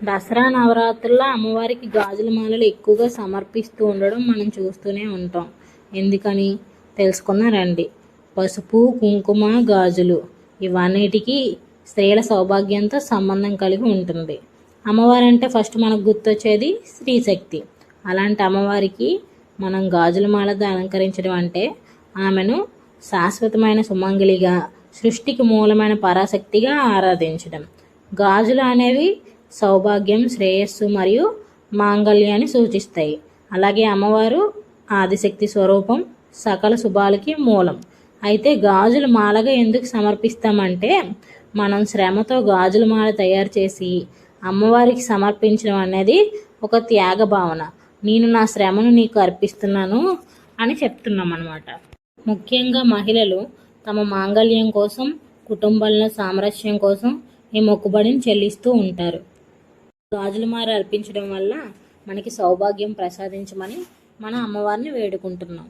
దసరా నవరాత్రుల్లో అమ్మవారికి గాజుల మాలలు ఎక్కువగా సమర్పిస్తూ ఉండడం మనం చూస్తూనే ఉంటాం. ఎందుకని తెలుసుకుందాం రండి. పసుపు, కుంకుమ, గాజులు ఇవన్నిటికీ స్త్రీల సౌభాగ్యంతో సంబంధం కలిగి ఉంటుంది. అమ్మవారంటే ఫస్ట్ మనకు గుర్తొచ్చేది స్త్రీశక్తి. అలాంటి అమ్మవారికి మనం గాజుల మాలతో అలంకరించడం అంటే ఆమెను శాశ్వతమైన సుమంగళిగా, సృష్టికి మూలమైన పరాశక్తిగా ఆరాధించడం. గాజులు అనేవి సౌభాగ్యం, శ్రేయస్సు మరియు మాంగళ్యాన్ని సూచిస్తాయి. అలాగే అమ్మవారు ఆదిశక్తి స్వరూపం, సకల శుభాలకి మూలం. అయితే గాజుల మాలగా ఎందుకు సమర్పిస్తామంటే మనం శ్రమతో గాజుల మాల తయారు చేసి అమ్మవారికి సమర్పించడం అనేది ఒక త్యాగ భావన. నేను నా శ్రమను నీకు అర్పిస్తున్నాను అని చెప్తున్నాం అన్నమాట. ముఖ్యంగా మహిళలు తమ మాంగళ్యం కోసం, కుటుంబంలో సామరస్యం కోసం ఈ మొక్కుబడిని చెల్లిస్తూ ఉంటారు. గాజుల మాల అర్పించడం వల్ల మనకి సౌభాగ్యం ప్రసాదించమని మనం అమ్మవారిని వేడుకుంటున్నాం.